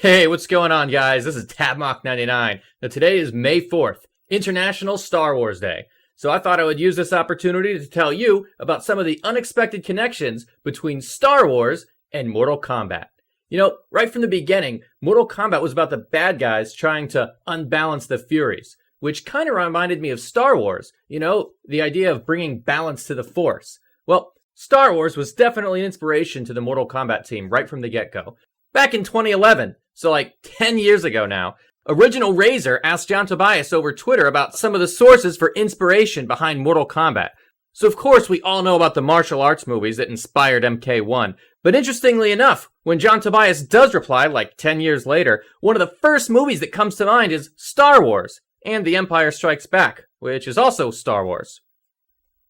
Hey, what's going on, guys? This is Tabmock99. Now, today is May 4th, International Star Wars Day. So I thought I would use this opportunity to tell you about some of the unexpected connections between Star Wars and Mortal Kombat. You know, right from the beginning, Mortal Kombat was about the bad guys trying to unbalance the Furies, which kind of reminded me of Star Wars. You know, the idea of bringing balance to the Force. Well, Star Wars was definitely an inspiration to the Mortal Kombat team right from the get-go. Back in 2011, so like 10 years ago now, Original Razor asked John Tobias over Twitter about some of the sources for inspiration behind Mortal Kombat. So of course we all know about the martial arts movies that inspired MK1, but interestingly enough, when John Tobias does reply like 10 years later, one of the first movies that comes to mind is Star Wars, and The Empire Strikes Back, which is also Star Wars.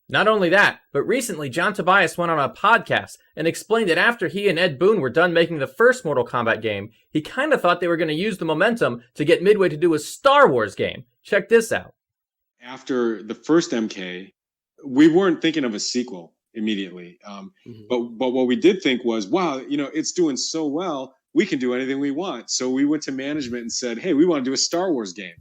Not only that, but recently John Tobias went on a podcast and explained that after he and Ed Boon were done making the first Mortal Kombat game, he kind of thought they were going to use the momentum to get Midway to do a Star Wars game. Check this out. After the first MK, we weren't thinking of a sequel immediately. But what we did think was, wow, you know, it's doing so well, we can do anything we want. So we went to management and said, hey, we want to do a Star Wars game.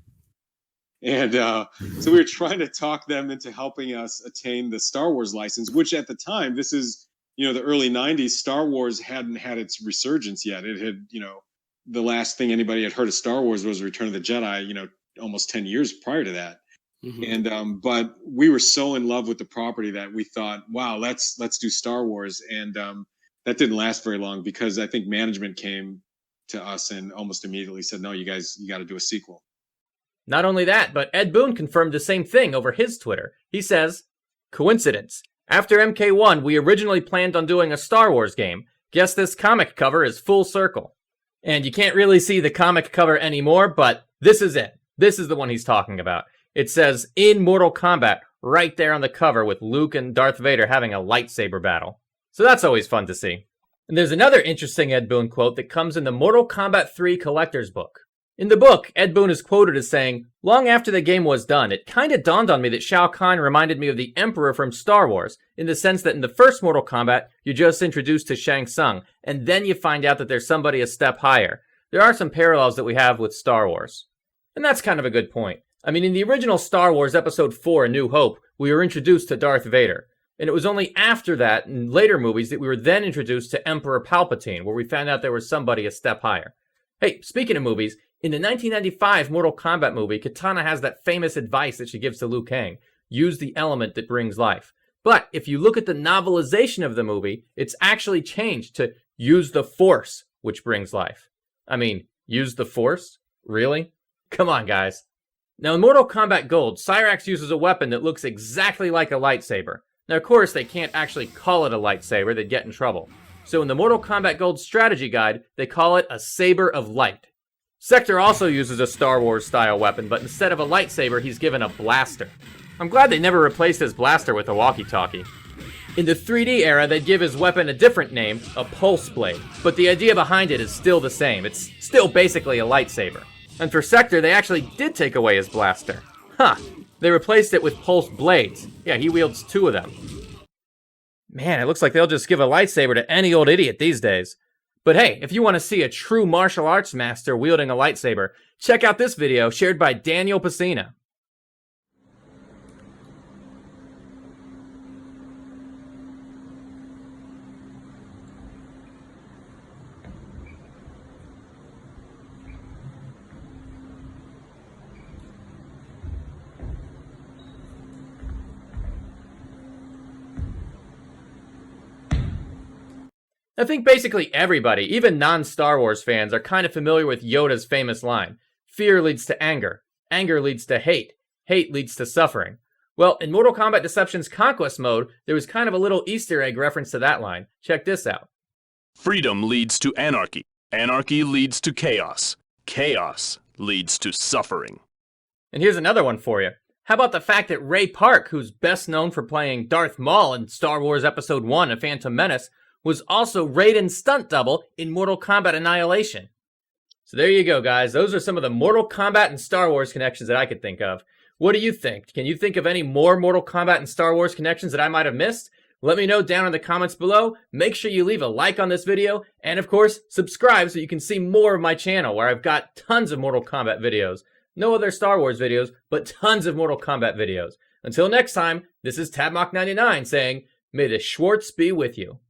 And so we were trying to talk them into helping us attain the Star Wars license, which at the time, this is, you know, the early 90s, Star Wars hadn't had its resurgence yet. It had, you know, the last thing anybody had heard of Star Wars was Return of the Jedi, you know, almost 10 years prior to that. And but we were so in love with the property that we thought, wow, let's do Star Wars. And that didn't last very long because I think management came to us and almost immediately said, no, you guys, you got to do a sequel. Not only that, but Ed Boon confirmed the same thing over his Twitter. He says, coincidence. After MK1, we originally planned on doing a Star Wars game. Guess this comic cover is full circle. And you can't really see the comic cover anymore, but this is it. This is the one he's talking about. It says, in Mortal Kombat, right there on the cover with Luke and Darth Vader having a lightsaber battle. So that's always fun to see. And there's another interesting Ed Boon quote that comes in the Mortal Kombat 3 collector's book. In the book, Ed Boon is quoted as saying, long after the game was done, it kinda dawned on me that Shao Kahn reminded me of the Emperor from Star Wars, in the sense that in the first Mortal Kombat, you're just introduced to Shang Tsung, and then you find out that there's somebody a step higher. There are some parallels that we have with Star Wars. And that's kind of a good point. I mean, in the original Star Wars Episode 4, A New Hope, we were introduced to Darth Vader. And it was only after that, in later movies, that we were then introduced to Emperor Palpatine, where we found out there was somebody a step higher. Hey, speaking of movies, in the 1995 Mortal Kombat movie, Kitana has that famous advice that she gives to Liu Kang, use the element that brings life. But if you look at the novelization of the movie, it's actually changed to use the Force, which brings life. I mean, use the Force? Really? Come on, guys. Now in Mortal Kombat Gold, Cyrax uses a weapon that looks exactly like a lightsaber. Now of course they can't actually call it a lightsaber, they'd get in trouble. So in the Mortal Kombat Gold strategy guide, they call it a Saber of Light. Sector also uses a Star Wars style weapon, but instead of a lightsaber, he's given a blaster. I'm glad they never replaced his blaster with a walkie-talkie. In the 3D era, they'd give his weapon a different name, a Pulse Blade, but the idea behind it is still the same. It's still basically a lightsaber. And for Sector, they actually did take away his blaster. Huh, they replaced it with Pulse Blades. Yeah, he wields 2 of them. Man, it looks like they'll just give a lightsaber to any old idiot these days. But hey, if you want to see a true martial arts master wielding a lightsaber, check out this video shared by Daniel Pacina. I think basically everybody, even non-Star Wars fans, are kind of familiar with Yoda's famous line, fear leads to anger, anger leads to hate, hate leads to suffering. Well, in Mortal Kombat Deception's Conquest mode, there was kind of a little Easter egg reference to that line. Check this out. Freedom leads to anarchy, anarchy leads to chaos, chaos leads to suffering. And here's another one for you. How about the fact that Ray Park, who's best known for playing Darth Maul in Star Wars Episode 1 A Phantom Menace, was also Raiden's stunt double in Mortal Kombat Annihilation. So there you go, guys. Those are some of the Mortal Kombat and Star Wars connections that I could think of. What do you think? Can you think of any more Mortal Kombat and Star Wars connections that I might have missed? Let me know down in the comments below. Make sure you leave a like on this video, and of course, subscribe so you can see more of my channel where I've got tons of Mortal Kombat videos. No other Star Wars videos, but tons of Mortal Kombat videos. Until next time, this is Tabmock99 saying, may the Schwartz be with you.